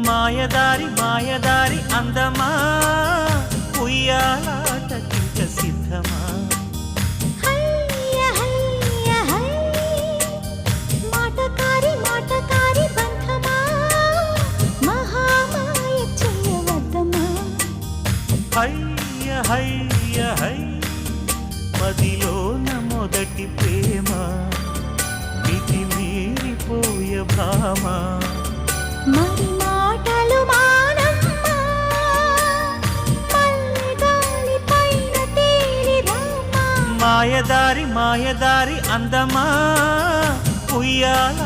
మాయదారి మాయదారి అందమా ఉయ్యాలాటకింక సిద్ధమా హయ్య హయ్య హై మాటకారి మాటకారి బంధమా మహామాయ చేయవద్దమా హయ్య హయ్య హై మదిలోన మొదటి ప్రేమ మితి మీరిపోయ భామ మరి మాటలు మానమ్మా మల్లె గాలి పైన తేలి రామా మాయదారి మాయదారి అందమా ఉయ్యాల